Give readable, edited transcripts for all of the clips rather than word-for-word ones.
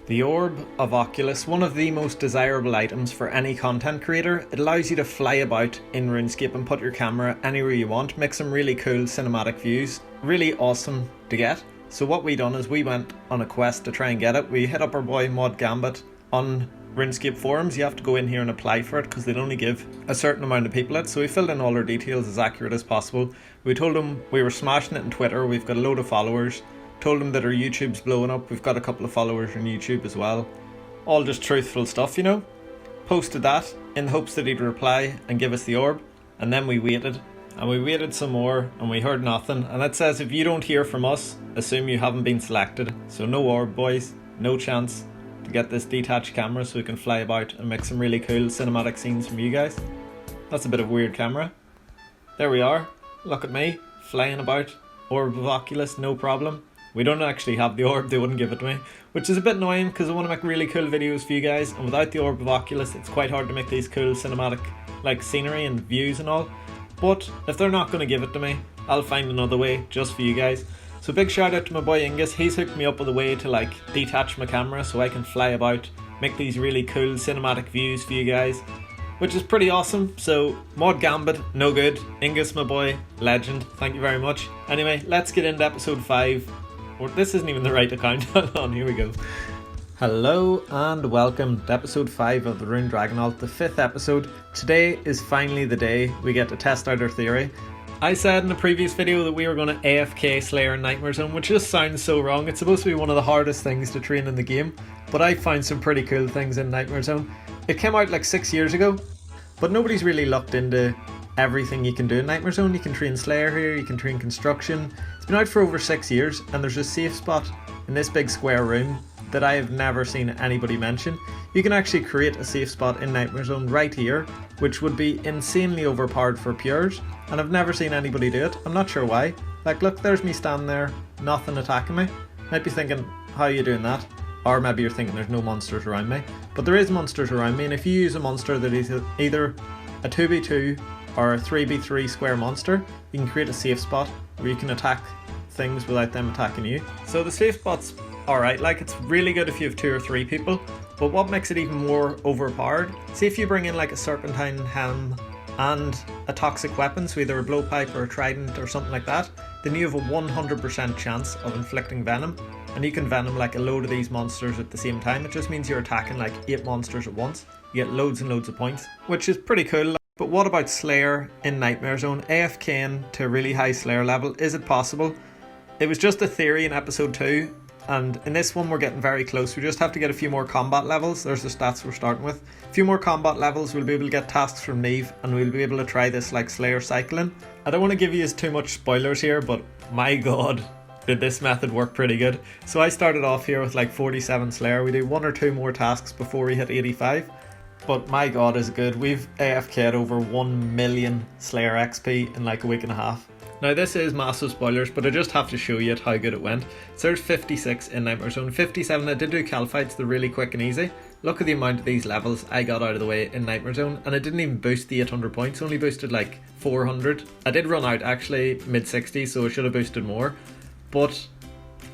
The Orb of Oculus, one of the most desirable items for any content creator. It allows you to fly about in RuneScape and put your camera anywhere you want, make some really cool cinematic views, really awesome to get. So what we done is we went on a quest to try and get it. We hit up our boy Mod Gambit on RuneScape forums. You have to go in here and apply for it because they'd only give a certain amount of people it. So we filled in all our details as accurate as possible. We told him we were smashing it on Twitter, we've got a load of followers. Told him that our YouTube's blowing up, we've got a couple of followers on YouTube as well. All just truthful stuff, you know. Posted that in the hopes that he'd reply and give us the orb. And then we waited, and we waited some more, and we heard nothing. And it says if you don't hear from us, assume you haven't been selected. So no orb, boys, no chance to get this detached camera so we can fly about and make some really cool cinematic scenes from you guys. That's a bit of a weird camera. There we are, look at me, flying about, Orb of Oculus, no problem. We don't actually have the orb, they wouldn't give it to me, which is a bit annoying because I want to make really cool videos for you guys, and without the Orb of Oculus it's quite hard to make these cool cinematic like scenery and views and all. But if they're not going to give it to me, I'll find another way just for you guys. So big shout out to my boy Ingus, he's hooked me up with a way to like detach my camera so I can fly about, make these really cool cinematic views for you guys, which is pretty awesome. So Mod Gambit, no good. Ingus, my boy, legend, thank you very much. Anyway, let's get into episode 5. Or this isn't even the right account. Hold on, here we go. Hello and welcome to episode 5 of the Rune Dragonaut, the 5th episode. Today is finally the day we get to test out our theory. I said in a previous video that we were going to AFK Slayer in Nightmare Zone, which just sounds so wrong. It's supposed to be one of the hardest things to train in the game, but I found some pretty cool things in Nightmare Zone. It came out like 6 years ago, but nobody's really looked into everything you can do in Nightmare Zone. You can train Slayer here, you can train Construction. It's been out for over 6 years, and there's a safe spot in this big square room that I have never seen anybody mention. You can actually create a safe spot in Nightmare Zone right here, which would be insanely overpowered for pures, and I've never seen anybody do it. I'm not sure why. Like, look, there's me standing there, nothing attacking me. Might be thinking, how are you doing that? Or maybe you're thinking there's no monsters around me. But there is monsters around me, and if you use a monster that is either a 2v2 or a 3v3 square monster, you can create a safe spot where you can attack things without them attacking you. So the safe spot's alright, like it's really good if you have 2 or 3 people, but what makes it even more overpowered, see if you bring in like a serpentine helm and a toxic weapon, so either a blowpipe or a trident or something like that, then you have a 100% chance of inflicting venom, and you can venom like a load of these monsters at the same time. It just means you're attacking like 8 monsters at once. You get loads and loads of points, which is pretty cool. But what about Slayer in Nightmare Zone? AFKing to a really high Slayer level, is it possible? It was just a theory in episode 2, and in this one we're getting very close. We just have to get a few more combat levels. There's the stats we're starting with. A few more combat levels, we'll be able to get tasks from Neve, and we'll be able to try this like Slayer cycling. I don't want to give you too much spoilers here, but my god, did this method work pretty good. So I started off here with like 47 Slayer. We do 1 or 2 more tasks before we hit 85. But my god is good. We've AFK'd over 1 million Slayer XP in like a week and a half. Now this is massive spoilers, but I just have to show you how good it went. So there's 56 in Nightmare Zone, 57, I did do cal fights, they're really quick and easy. Look at the amount of these levels I got out of the way in Nightmare Zone, and I didn't even boost the 800 points, only boosted like 400. I did run out actually mid 60s, so I should have boosted more. But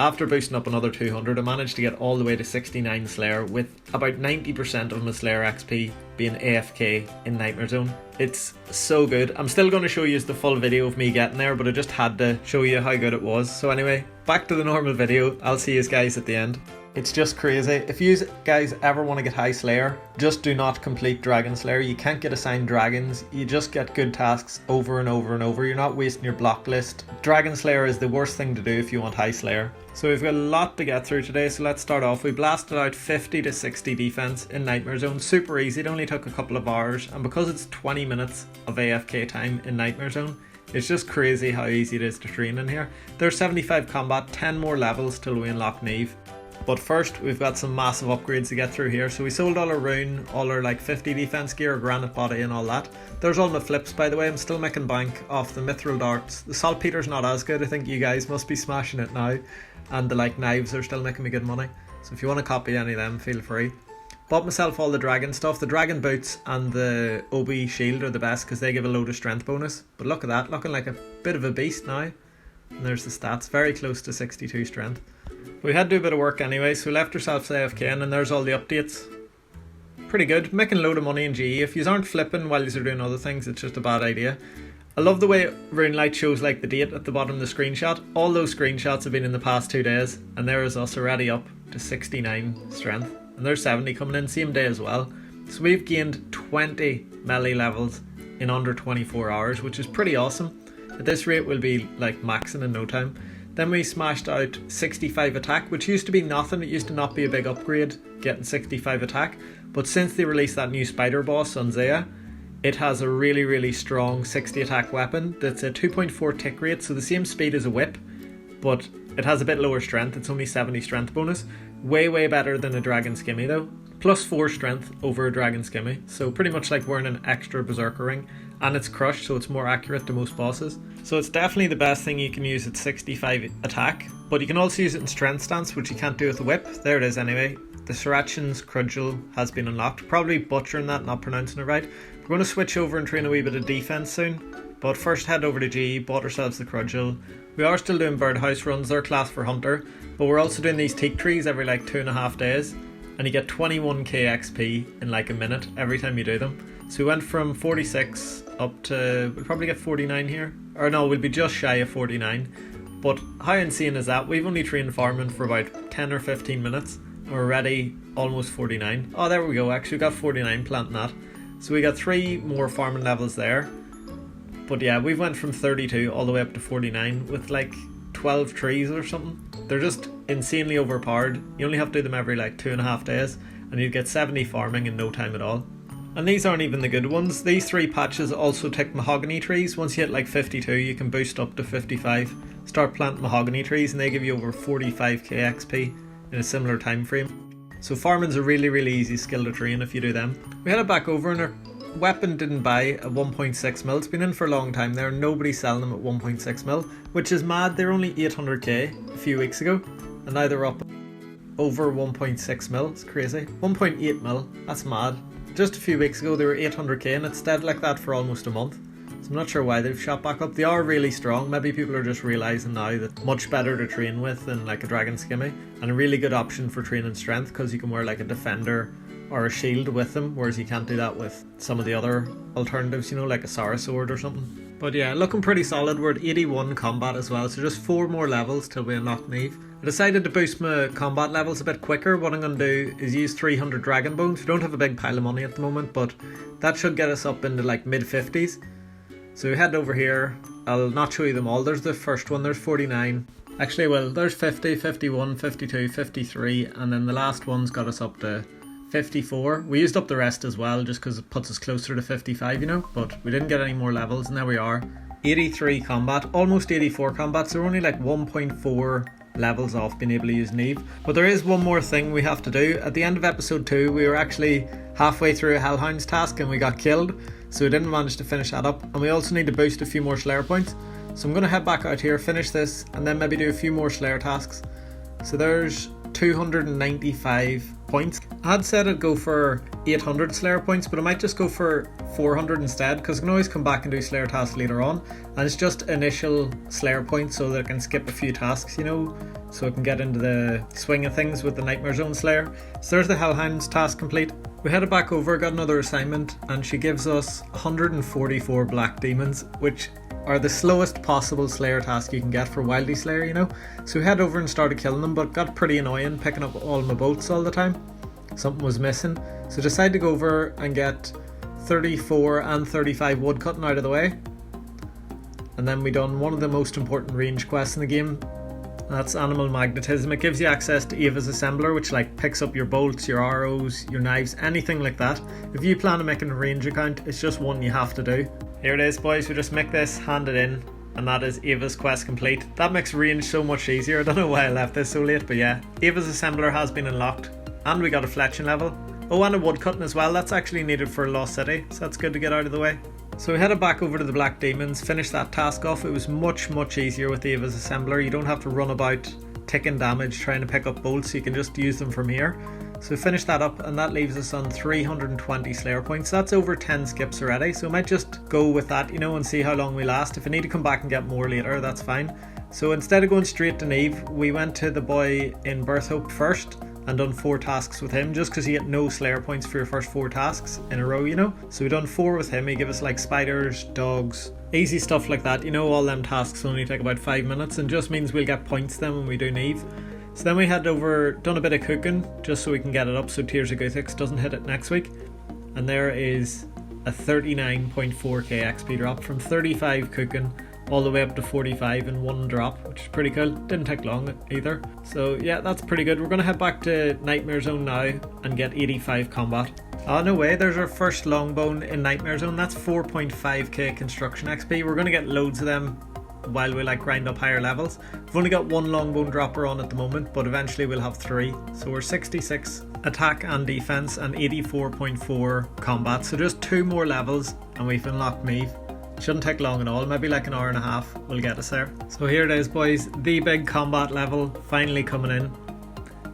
after boosting up another 200, I managed to get all the way to 69 Slayer with about 90% of my Slayer XP being AFK in Nightmare Zone. It's so good. I'm still going to show you the full video of me getting there, but I just had to show you how good it was. So anyway, back to the normal video. I'll see you guys at the end. It's just crazy. If you guys ever want to get high Slayer, just do not complete Dragon Slayer. You can't get assigned dragons. You just get good tasks over and over and over. You're not wasting your block list. Dragon Slayer is the worst thing to do if you want high Slayer. So we've got a lot to get through today, so let's start off. We blasted out 50 to 60 defense in Nightmare Zone. Super easy, it only took a couple of hours, and because it's 20 minutes of AFK time in Nightmare Zone, it's just crazy how easy it is to train in here. There's 75 combat, 10 more levels till we unlock Neve. But first, we've got some massive upgrades to get through here. So we sold all our rune, all our like 50 defense gear, granite body and all that. There's all my flips, by the way. I'm still making bank off the mithril darts. The saltpeter's not as good. I think you guys must be smashing it now. And the like knives are still making me good money. So if you want to copy any of them, feel free. Bought myself all the dragon stuff. The dragon boots and the OB shield are the best because they give a load of strength bonus. But look at that, looking like a bit of a beast now. And there's the stats, very close to 62 strength. We had to do a bit of work anyway, so we left ourselves AFK and there's all the updates. Pretty good, making a load of money in GE. If you aren't flipping while you're doing other things, it's just a bad idea. I love the way RuneLite shows like the date at the bottom of the screenshot. All those screenshots have been in the past 2 days, and there is us already up to 69 strength. And there's 70 coming in same day as well. So we've gained 20 melee levels in under 24 hours, which is pretty awesome. At this rate we'll be like maxing in no time. Then we smashed out 65 attack, which used to be nothing. It used to not be a big upgrade, getting 65 attack. But since they released that new spider boss on Zaya, it has a really strong 60 attack weapon that's a 2.4 tick rate, so the same speed as a whip, but it has a bit lower strength. It's only 70 strength bonus. Way better than a dragon skimmy though. Plus 4 strength over a dragon skimmy, so pretty much like wearing an extra berserker ring, and it's crushed, so it's more accurate to most bosses. So it's definitely the best thing you can use at 65 attack, but you can also use it in strength stance, which you can't do with the whip. There it is anyway. The Sirachin's Crudgel has been unlocked. Probably butchering that, not pronouncing it right. We're going to switch over and train a wee bit of defense soon, but first head over to GE, bought ourselves the Crudgel. We are still doing birdhouse runs, they're class for hunter, but we're also doing these teak trees every like 2.5 days, and you get 21k XP in like a minute every time you do them. So we went from 46 up to, we'll probably get 49 here, or no, we'll be just shy of 49. But how insane is that? We've only trained farming for about 10 or 15 minutes, and we're already almost 49. Oh, there we go, actually we got 49 planting that. So we got 3 more farming levels there. But yeah, we've went from 32 all the way up to 49 with like 12 trees or something. They're just insanely overpowered. You only have to do them every like 2.5 days, and you get 70 farming in no time at all. And these aren't even the good ones. These 3 patches also tick mahogany trees. Once you hit like 52, you can boost up to 55. Start planting mahogany trees, and they give you over 45k XP in a similar time frame. So farming's a really easy skill to train if you do them. We headed back over, and our weapon didn't buy at 1.6 mil. It's been in for a long time there. Nobody's selling them at 1.6 mil, which is mad. They're only 800k a few weeks ago, and now they're up over 1.6 mil. It's crazy. 1.8 mil. That's mad. Just a few weeks ago they were 800k, and it's stayed like that for almost a month. So I'm not sure why they've shot back up. They are really strong. Maybe people are just realising now that much better to train with than like a dragon skimmy, and a really good option for training strength because you can wear like a defender or a shield with them, whereas you can't do that with some of the other alternatives, you know, like a Sara sword or something. But yeah, looking pretty solid. We're at 81 combat as well, so just 4 more levels till we unlock Neve. I decided to boost my combat levels a bit quicker. What I'm going to do is use 300 dragon bones. We don't have a big pile of money at the moment, but that should get us up into like mid 50s. So we head over here. I'll not show you them all. There's the first one, there's 49. Actually, well, there's 50, 51, 52, 53, and then the last one's got us up to 54. We used up the rest as well just because it puts us closer to 55, you know, but we didn't get any more levels, and there we are. 83 combat, almost 84 combat, so we're only like 1.4 levels off being able to use Neve. But there is one more thing we have to do. At the end of episode 2 we were actually halfway through a Hellhounds task and we got killed, so we didn't manage to finish that up, and we also need to boost a few more Slayer points. So I'm going to head back out here, finish this, and then maybe do a few more Slayer tasks. So there's 295 points. I had said I'd go for 800 Slayer points, but I might just go for 400 instead, because I can always come back and do Slayer tasks later on, and it's just initial Slayer points so that I can skip a few tasks, you know, so I can get into the swing of things with the Nightmare Zone Slayer. So there's the Hellhounds task complete. We headed back over, got another assignment, and she gives us 144 Black Demons, which are the slowest possible Slayer task you can get for Wildy Slayer, you know. So we head over and started killing them, but got pretty annoying picking up all my bolts all the time. Something was missing, so decided to go over and get 34 and 35 woodcutting out of the way. And then we done one of the most important range quests in the game. That's Animal Magnetism. It gives you access to Ava's Assembler, which like picks up your bolts, your arrows, your knives, anything like that. If you plan on making a range account, it's just one you have to do. Here it is, boys. We just make this, hand it in, and that is Ava's quest complete. That makes range so much easier. I don't know why I left this so late, but yeah. Ava's Assembler has been unlocked, and we got a fletching level. Oh, and a woodcutting as well. That's actually needed for Lost City, so that's good to get out of the way. So we headed back over to the Black Demons, finished that task off. It was much easier with Ava's Assembler. You don't have to run about taking damage trying to pick up bolts, you can just use them from here. So we finished that up, and that leaves us on 320 Slayer points. That's over 10 skips already, so we might just go with that, you know, and see how long we last. If I need to come back and get more later, that's fine. So instead of going straight to Neve, we went to the boy in Berthope first and done 4 tasks with him, just because you get no Slayer points for your first 4 tasks in a row, you know. So we done 4 with him. He gave us like spiders, dogs, easy stuff like that, you know. All them tasks only take about 5 minutes and just means we'll get points then when we do Neve. So then we had over, done a bit of cooking just so we can get it up so Tears of Guthix doesn't hit it next week. And there is a 39.4k XP drop from 35 cooking all the way up to 45 in 1 drop, which is pretty cool. Didn't take long either. So yeah, that's pretty good. We're going to head back to Nightmare Zone now and get 85 combat. Oh no way, there's our first longbone in Nightmare Zone. That's 4.5k construction XP. We're going to get loads of them while we like grind up higher levels. We've only got 1 longbone dropper on at the moment, but eventually we'll have 3. So we're 66 attack and defense and 84.4 combat. So just 2 more levels and we've unlocked Neve. Shouldn't take long at all, maybe like an hour and a half will get us there. So here it is, boys, the big combat level finally coming in.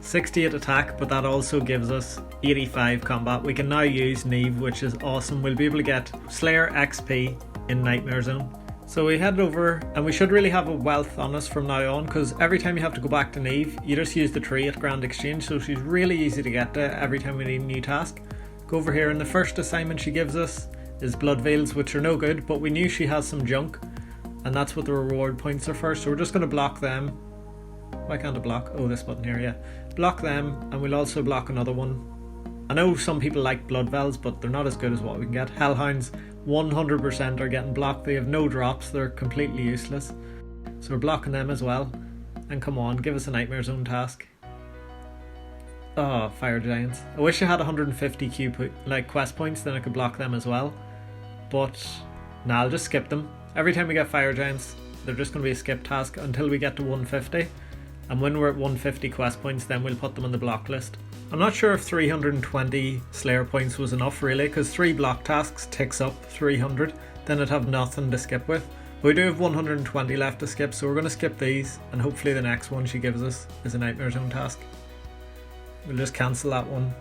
68 attack, but that also gives us 85 combat. We can now use Neve, which is awesome. We'll be able to get Slayer XP in Nightmare Zone. So we headed over and we should really have a wealth on us from now on, because every time you have to go back to Neve, you just use the tree at Grand Exchange, so she's really easy to get to every time we need a new task. Go over here and the first assignment she gives us is blood veils, which are no good, but we knew she has some junk and that's what the reward points are for, so we're just going to block them. Why can't I block? Oh, this button here, yeah. Block them and we'll also block another one. I know some people like blood veils, but they're not as good as what we can get. Hellhounds 100% are getting blocked. They have no drops, they're completely useless, so we're blocking them as well. And come on, give us a Nightmare Zone task. Oh, fire giants. I wish I had 150 quest points, then I could block them as well. But nah, I'll just skip them. Every time we get fire giants, they're just going to be a skip task until we get to 150. And when we're at 150 quest points, then we'll put them on the block list. I'm not sure if 320 Slayer points was enough really, because 3 block tasks ticks up 300. Then I'd have nothing to skip with. But we do have 120 left to skip, so we're going to skip these. And hopefully the next one she gives us is a Nightmare Zone task. We'll just cancel that one.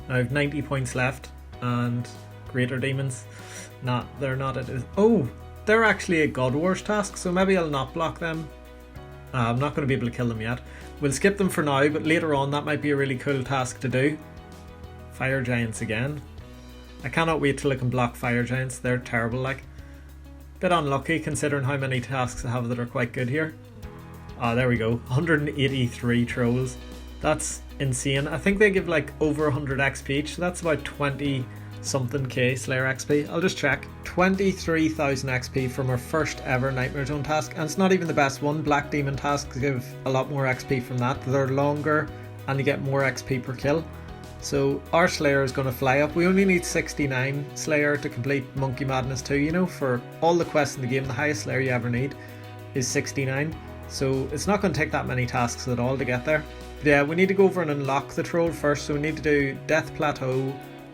Now I have 90 points left and Greater Demons. Nah, they're not. It is. Oh, they're actually a God Wars task, so maybe I'll not block them. I'm not going to be able to kill them yet. We'll skip them for now, but later on that might be a really cool task to do. Fire Giants again. I cannot wait till I can block Fire Giants. They're terrible, like. Bit unlucky considering how many tasks I have that are quite good here. Ah, there we go. 183 trolls. That's insane. I think they give like over 100 XP each, so that's about 20 something k Slayer XP. I'll just check. 23,000 XP from our first ever Nightmare Zone task, and it's not even the best one. Black Demon tasks give a lot more XP from that. They're longer and you get more XP per kill. So our Slayer is going to fly up. We only need 69 Slayer to complete Monkey Madness 2, you know, for all the quests in the game. The highest Slayer you ever need is 69. So it's not going to take that many tasks at all to get there. But yeah, we need to go over and unlock the troll first, so we need to do Death Plateau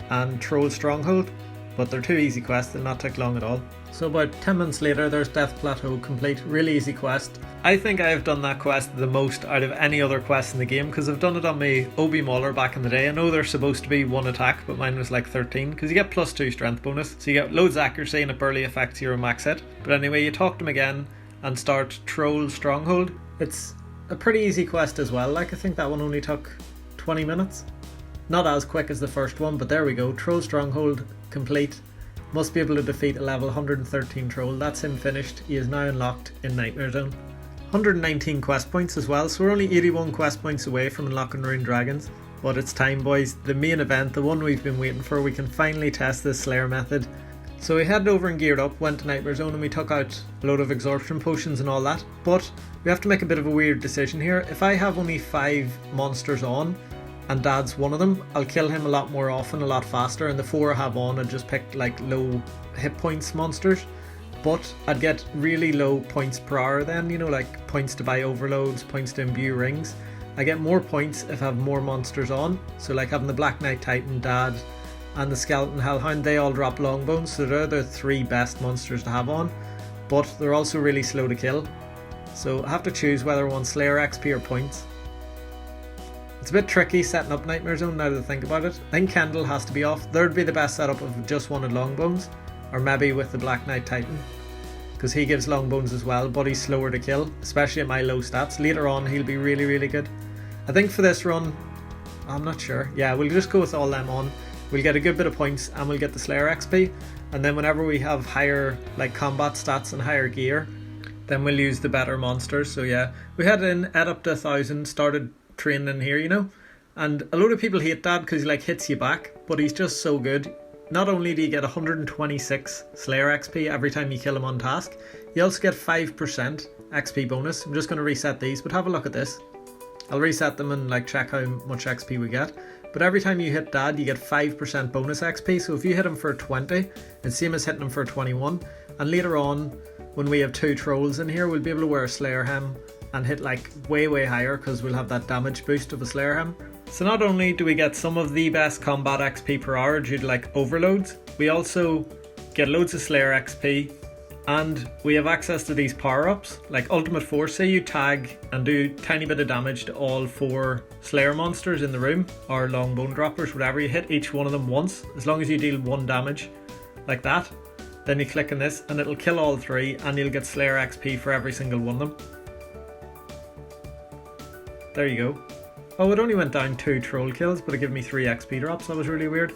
and Troll Stronghold, but they're 2 easy quests, they'll not take long at all. So about 10 minutes later, there's Death Plateau complete, really easy quest. I think I have done that quest the most out of any other quest in the game, because I've done it on my Obi Mauler back in the day. I know they're supposed to be 1 attack, but mine was like 13, because you get +2 strength bonus, so you get loads of accuracy and it barely affects your max hit. But anyway, you talk to them again and start Troll Stronghold. It's a pretty easy quest as well, like I think that one only took 20 minutes. Not as quick as the first one, but there we go. Troll Stronghold complete. Must be able to defeat a level 113 troll. That's him finished. He is now unlocked in Nightmare Zone. 119 quest points as well, so we're only 81 quest points away from unlocking Rune Dragons. But it's time, boys. The main event, the one we've been waiting for. We can finally test this Slayer method. So we headed over and geared up, went to Nightmare Zone, and we took out a load of absorption potions and all that. But we have to make a bit of a weird decision here. If I have only 5 monsters on, and Dad's one of them, I'll kill him a lot more often, a lot faster, and the 4 I have on, I just picked like low hit points monsters. But I'd get really low points per hour then, you know, like points to buy overloads, points to imbue rings. I get more points if I have more monsters on. So like having the Black Knight Titan, Dad, and the Skeleton Hellhound, they all drop longbones, so they're the 3 best monsters to have on, but they're also really slow to kill. So I have to choose whether I want Slayer XP or points. It's a bit tricky setting up Nightmare Zone now that I think about it. I think Kendall has to be off. There'd be the best setup if we just wanted longbones, or maybe with the Black Knight Titan. because he gives long bones as well, but he's slower to kill, especially at my low stats. Later on he'll be really, really good. I think for this run, I'm not sure. Yeah, we'll just go with all them on. We'll get a good bit of points and we'll get the Slayer XP. And then whenever we have higher like combat stats and higher gear, then we'll use the better monsters. So yeah, we had ed up to 1,000, started training here, you know. And a lot of people hate that because he like hits you back, but he's just so good. Not only do you get 126 Slayer XP every time you kill him on task, you also get 5% XP bonus. I'm just going to reset these, but have a look at this. I'll reset them and like check how much XP we get. But every time you hit dad, you get 5% bonus XP. So if you hit him for 20, it's same as hitting him for 21. And later on, when we have 2 trolls in here, we'll be able to wear a Slayer Hem and hit like way higher because we'll have that damage boost of a Slayer Hem. So not only do we get some of the best combat XP per hour due to like overloads, we also get loads of Slayer XP. And we have access to these power-ups, like Ultimate Force. Say you tag and do tiny bit of damage to all 4 Slayer monsters in the room, or long bone droppers, whatever. You hit each one of them once, as long as you deal 1 damage, like that. Then you click on this and it'll kill all 3 and you'll get Slayer XP for every single one of them. There you go. Oh, it only went down 2 troll kills, but it gave me 3 XP drops. That was really weird.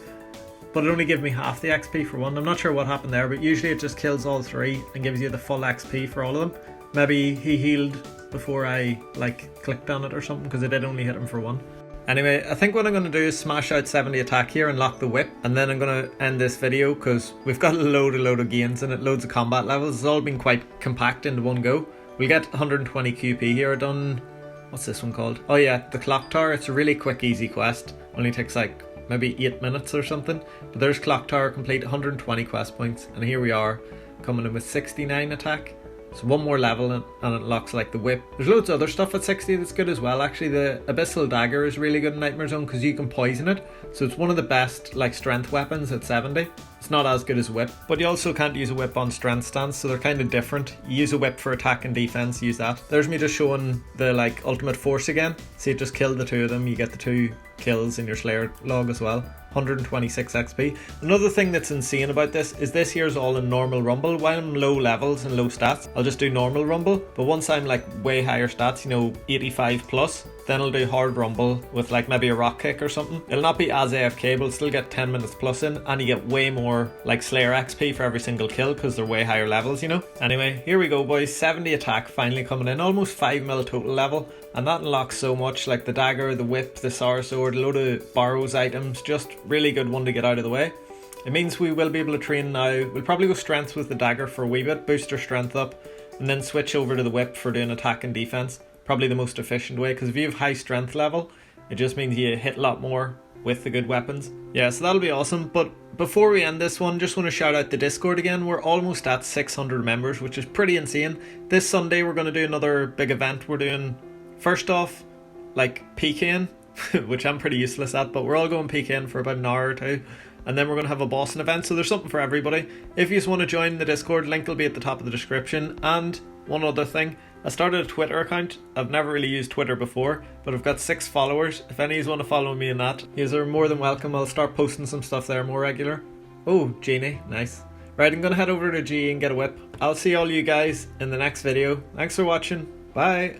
But it only gave me half the XP for one. I'm not sure what happened there, but usually it just kills all 3 and gives you the full XP for all of them. Maybe he healed before I like clicked on it or something, because I did only hit him for 1. Anyway, I think what I'm going to do is smash out 70 attack here and lock the whip, and then I'm going to end this video because we've got a load of gains in it, loads of combat levels. It's all been quite compact into one go. We'll get 120 QP here done. What's this one called? Oh yeah, the Clock Tower. It's a really quick, easy quest. Only takes like maybe 8 minutes or something. But there's Clock Tower complete, 120 quest points, and here we are coming in with 69 attack. So one more level and it locks like the whip. There's loads of other stuff at 60 that's good as well. Actually, the Abyssal Dagger is really good in Nightmare Zone because you can poison it. So it's one of the best like strength weapons at 70. It's not as good as a whip, but you also can't use a whip on strength stance, so they're kind of different. You use a whip for attack and defense, use that. There's me just showing the like ultimate force again. See, it just killed the 2 of them. You get the 2 kills in your Slayer log as well. 126 XP. Another thing that's insane about this here's all in normal rumble. While I'm low levels and low stats, I'll just do normal rumble, but once I'm like way higher stats, you know, 85 plus, then I'll do hard rumble with like maybe a rock kick or something. It'll not be as AFK, but it'll still get 10 minutes plus in, and you get way more like Slayer XP for every single kill because they're way higher levels, you know. Anyway, here we go boys, 70 attack finally coming in, almost 5 mil total level, and that unlocks so much, like the dagger, the whip, the sour sword, a load of borrows items, just really good one to get out of the way. It means we will be able to train now. We'll probably go strength with the dagger for a wee bit, boost our strength up, and then switch over to the whip for doing attack and defense. Probably the most efficient way, because if you have high strength level, it just means you hit a lot more with the good weapons. Yeah, so that'll be awesome. But before we end this one, just want to shout out the Discord again. We're almost at 600 members, which is pretty insane. This Sunday we're going to do another big event. We're doing, first off, like PKing, which I'm pretty useless at, but we're all going PKing for about an hour or 2. And then we're going to have a bossing event, so there's something for everybody. If you just want to join the Discord, link will be at the top of the description. And one other thing, I started a Twitter account. I've never really used Twitter before, but I've got 6 followers. If any of you want to follow me in that, you are more than welcome. I'll start posting some stuff there more regular. Oh, Genie, nice. Right, I'm going to head over to G and get a whip. I'll see all you guys in the next video. Thanks for watching. Bye.